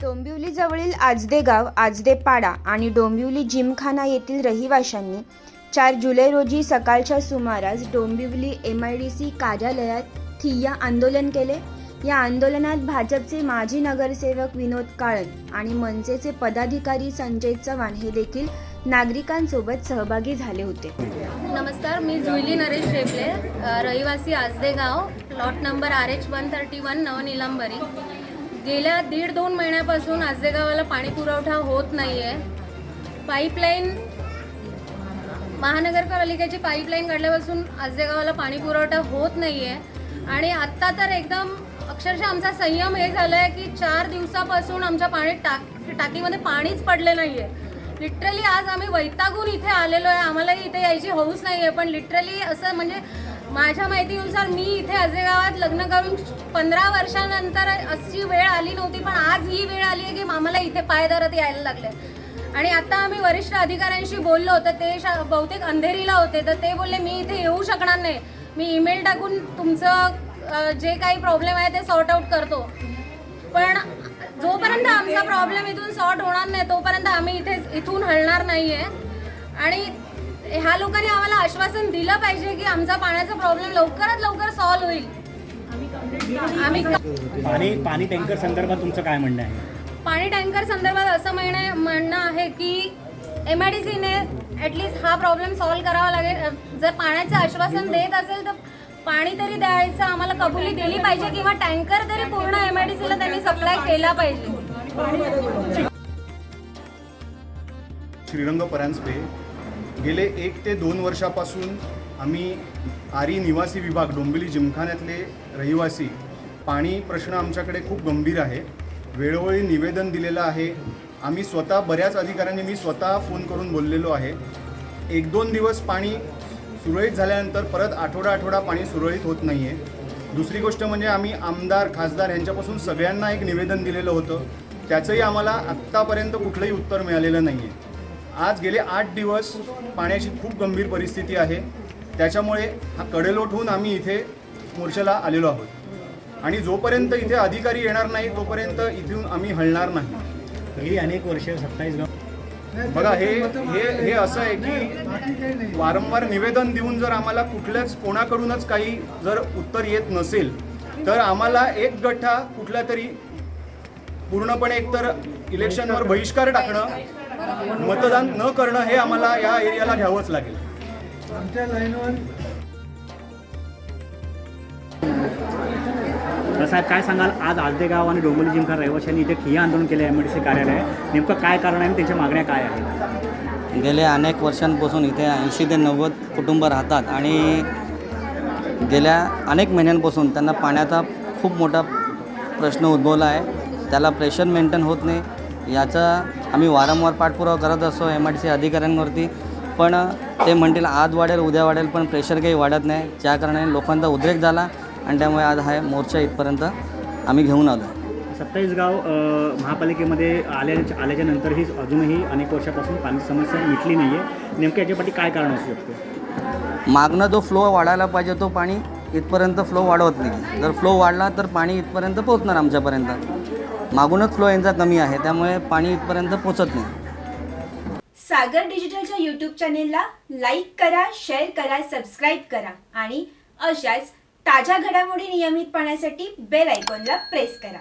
डोंबिवलीजवळील आजदे गाव, आजदे पाडा आणि डोंबिवली जिमखाना येथील रहिवाशांनी 4 जुलै रोजी सकाळच्या सुमारास डोंबिवली MIDC कार्यालयात ठिय्या आंदोलन केले। या आंदोलनात भाजपचे माजी नगरसेवक विनोद काळन आणि मनसेचे पदाधिकारी संजय चव्हाण हे देखील नागरिकांसोबत सहभागी झाले होते। नमस्कार, मी जुईली नरेश शेपले, रहिवासी आजदे गाव, प्लॉट नंबर RH 131 नवनीलंबरी। गेल्या 1.5-2 महिन्यापासून आजदे गावाला पाणी पुरवठा होत नाहीये। पाईपलाईन महानगरपालिकेची पाईपलाईन काढल्यापासून आजदे गावाला पाणी पुरवठा होत नाहीये आणि आत्ता तर एकदम अक्षरशः आमचा संयम हे झालाय की 4 दिवसापासून आमच्या टाकीमध्ये पाणीच पडले नाहीये। लिटरली आज आम्ही वैतागून इथे आलेलो आहे। आम्हाला इथे यायची हौस नाहीये, पण लिटरली असं म्हणजे माझ्या माहितीनुसार मी इथे आजदे गावात लग्न करून 15 वर्षानंतर अशी वेळ आली नव्हती, पण आज ही वेळ आली आहे की आम्हाला इथे पायधरत यायला लागले। आणि आता आम्ही वरिष्ठ अधिकाऱ्यांशी बोललो तर ते बहुतेक अंधेरीला होते, तर ते बोलले मी इथे येऊ शकणार नाही, मी ईमेल टाकून तुमचं जे काही प्रॉब्लेम आहे ते सॉर्ट आउट करतो। पण जोपर्यंत आमचा प्रॉब्लेम इथून सॉर्ट होणार नाही तोपर्यंत आम्ही इथून हलणार नाहीये। आणि ह्या लोकांनी आम्हाला आश्वासन दिलं पाहिजे की आमचा पाण्याचा प्रॉब्लेम लवकरात लवकर सॉल्व्ह होईल। पाणी टँकर संदर्भात तुमचं काय म्हणणं आहे? पाणी टँकर संदर्भात असं म्हणणं आहे की MIDCने ॲटलिस्ट हा प्रॉब्लेम सॉल्व्ह करावा लागेल। जर पाण्याचं आश्वासन देत असेल तर पाणी तरी द्यायचं आम्हाला कबुली दिली पाहिजे, किंवा टँकर तरी पूर्ण MIDCला त्यांनी सप्लाय केला पाहिजे। श्रीरंग परांजपे, गेले 1 ते 2 वर्षापासून आम्ही आरी निवासी विभाग डोंबिवली जिमखान्यातले रहिवासी, पाणी प्रश्न आमच्याकडे खूप गंभीर आहे। वेळोवेळी निवेदन दिलेलं आहे। आम्ही स्वतः बऱ्याच अधिकाऱ्यांनी मी स्वतः फोन करून बोललेलो आहे। 1-2 दिवस पाणी सुरळीत झाल्यानंतर परत आठवडा पाणी सुरळीत होत नाही आहे। दुसरी गोष्ट म्हणजे आम्ही आमदार खासदार यांच्यापासून सगळ्यांना एक निवेदन दिलेलं होतं, त्याचंही आम्हाला आत्तापर्यंत कुठलंही उत्तर मिळालेलं नाही आहे। आज गेले 8 दिवस पाण्याची खूप गंभीर परिस्थिती आहे, त्याच्यामुळे हा कडेलोट होऊन आम्ही इथे मोर्चाला आलेलो आहोत आणि जोपर्यंत इथे अधिकारी येणार नाही तोपर्यंत इथून आम्ही हलणार नाही। गेली अनेक वर्ष 27 गाव बघा, हे असं आहे की वारंवार निवेदन देऊन जर आम्हाला कोणाकडूनच काही जर उत्तर येत नसेल तर आम्हाला एक गठ्ठा कुठला तरी पूर्णपणे एकतर इलेक्शनवर बहिष्कार टाकणं, मतदान न करणं हे आम्हाला या एरियाला घ्यावंच लागेल। आमच्या लाईनवर साहेब काय सांगाल, आज आजदे गाव आणि डोंबिवली जिमखाना रहिवाशांनी इथे ठिय्या आंदोलन केले MIDC कार्यालय, नेमकं काय कारण आहे आणि त्यांच्या मागण्या काय आहेत? गेल्या अनेक वर्षांपासून इथे 80 ते 90 कुटुंब राहतात आणि गेल्या अनेक महिन्यांपासून त्यांना पाण्याचा खूप मोठा प्रश्न उद्भवला आहे। त्याला प्रेशर मेंटेन होत नाही, याचा आम्ही वारंवार पाठपुरावा करत असतो MIDC अधिकाऱ्यांवरती, पण ते म्हणतील आज वाढेल उद्या वाढेल, पण प्रेशर काही वाढत नाही, ज्या कारणाने लोकांचा उद्रेक झाला आणि त्यामुळे आज हा मोर्चा इथपर्यंत आम्ही घेऊन आलो। 27 गाव महापालिकेमध्ये आल्याच्या नंतरही अजूनही अनेक वर्षापासून पाणी समस्या मिटली नाही आहे, नेमकं याच्यासाठी काय कारण असू शकतं? मागणं जो फ्लो वाढायला पाहिजे तो पाणी इथपर्यंत फ्लो वाढवत नाही। जर फ्लो वाढला तर पाणी इथपर्यंत पोहोचणार आमच्यापर्यंत, मागूनच फ्लो यांचा कमी आहे, त्यामुळे पाणी इथपर्यंत पोहोचत नाही। सागर डिजिटलच्या YouTube चॅनेलला लाईक करा, शेअर करा, सबस्क्राईब करा आणि अशाच ताज्या घडामोडी नियमित पाहण्यासाठी बेल आयकॉनला प्रेस करा।